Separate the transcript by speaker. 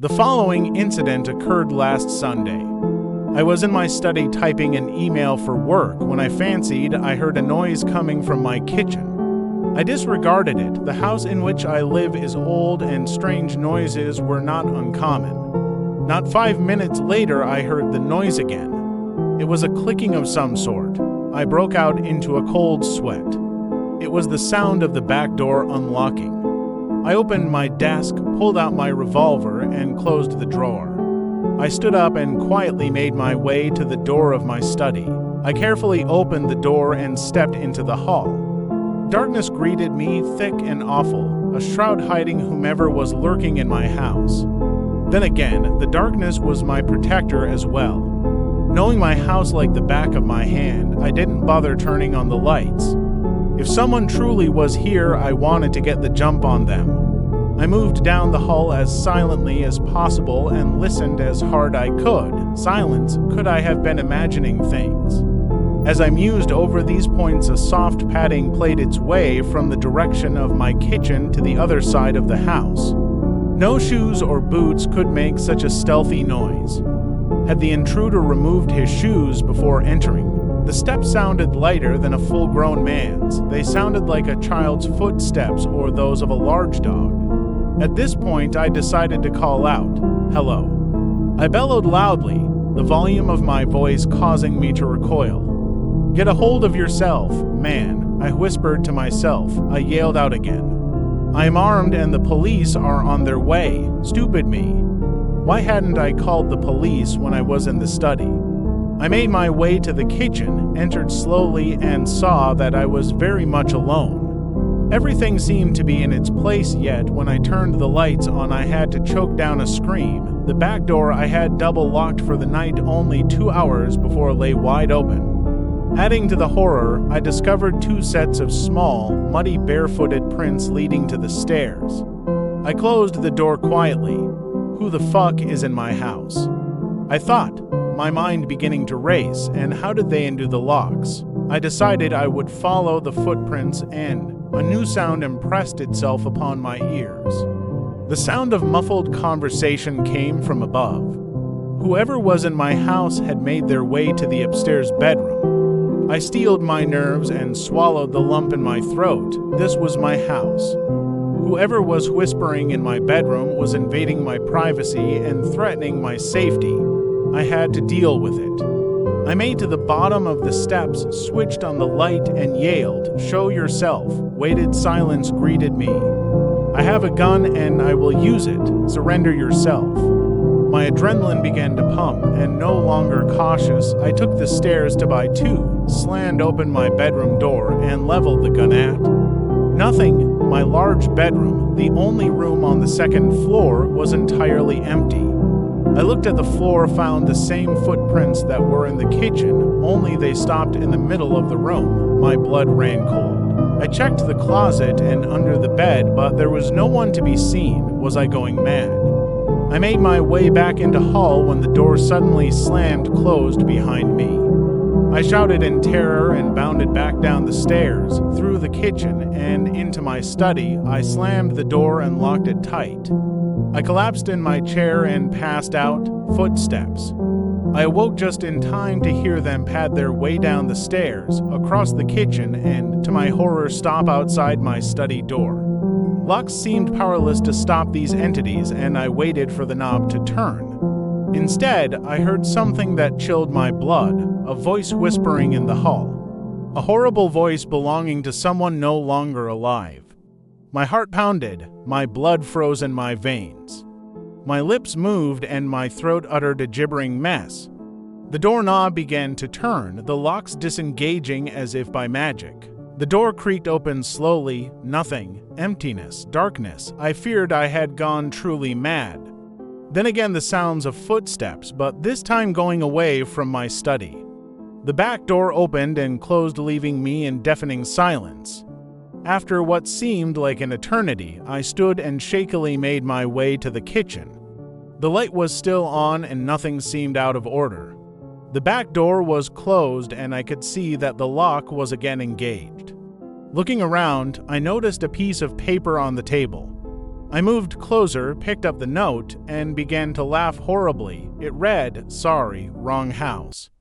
Speaker 1: The following incident occurred last Sunday. I was in my study typing an email for work when I fancied I heard a noise coming from my kitchen. I disregarded it. The house in which I live is old and strange noises were not uncommon. Not 5 minutes later, I heard the noise again. It was a clicking of some sort. I broke out into a cold sweat. It was the sound of the back door unlocking. I opened my desk, pulled out my revolver, and closed the drawer. I stood up and quietly made my way to the door of my study. I carefully opened the door and stepped into the hall. Darkness greeted me, thick and awful, a shroud hiding whomever was lurking in my house. Then again, the darkness was my protector as well. Knowing my house like the back of my hand, I didn't bother turning on the lights. If someone truly was here, I wanted to get the jump on them. I moved down the hall as silently as possible and listened as hard I could. Silence, could I have been imagining things? As I mused over these points, a soft padding played its way from the direction of my kitchen to the other side of the house. No shoes or boots could make such a stealthy noise. Had the intruder removed his shoes before entering? The steps sounded lighter than a full-grown man's. They sounded like a child's footsteps or those of a large dog. At this point, I decided to call out, "Hello." I bellowed loudly, the volume of my voice causing me to recoil. "Get a hold of yourself, man," I whispered to myself. I yelled out again. "I am armed and the police are on their way. Stupid me. Why hadn't I called the police when I was in the study?" I made my way to the kitchen, entered slowly, and saw that I was very much alone. Everything seemed to be in its place, yet when I turned the lights on I had to choke down a scream. The back door I had double locked for the night only 2 hours before it lay wide open. Adding to the horror, I discovered 2 sets of small, muddy barefooted prints leading to the stairs. I closed the door quietly. Who the fuck is in my house? I thought, my mind beginning to race, and how did they undo the locks? I decided I would follow the footprints and a new sound impressed itself upon my ears. The sound of muffled conversation came from above. Whoever was in my house had made their way to the upstairs bedroom. I steeled my nerves and swallowed the lump in my throat. This was my house. Whoever was whispering in my bedroom was invading my privacy and threatening my safety. I had to deal with it. I made to the bottom of the steps, switched on the light, and yelled, "Show yourself." Weighted silence greeted me. "I have a gun and I will use it. Surrender yourself." My adrenaline began to pump, and no longer cautious, I took the stairs to by 2, slammed open my bedroom door, and leveled the gun at nothing. My large bedroom, the only room on the second floor, was entirely empty. I looked at the floor, found the same footprints that were in the kitchen, only they stopped in the middle of the room. My blood ran cold. I checked the closet and under the bed, but there was no one to be seen. Was I going mad? I made my way back into hall when the door suddenly slammed closed behind me. I shouted in terror and bounded back down the stairs, through the kitchen, and into my study. I slammed the door and locked it tight. I collapsed in my chair and passed out. Footsteps. I awoke just in time to hear them pad their way down the stairs, across the kitchen, and, to my horror, stop outside my study door. Locks seemed powerless to stop these entities, and I waited for the knob to turn. Instead, I heard something that chilled my blood, a voice whispering in the hall. A horrible voice belonging to someone no longer alive. My heart pounded, my blood froze in my veins. My lips moved and my throat uttered a gibbering mess. The doorknob began to turn, the locks disengaging as if by magic. The door creaked open slowly, nothing, emptiness, darkness. I feared I had gone truly mad. Then again the sounds of footsteps, but this time going away from my study. The back door opened and closed, leaving me in deafening silence. After what seemed like an eternity, I stood and shakily made my way to the kitchen. The light was still on and nothing seemed out of order. The back door was closed and I could see that the lock was again engaged. Looking around, I noticed a piece of paper on the table. I moved closer, picked up the note, and began to laugh horribly. It read, "Sorry, wrong house."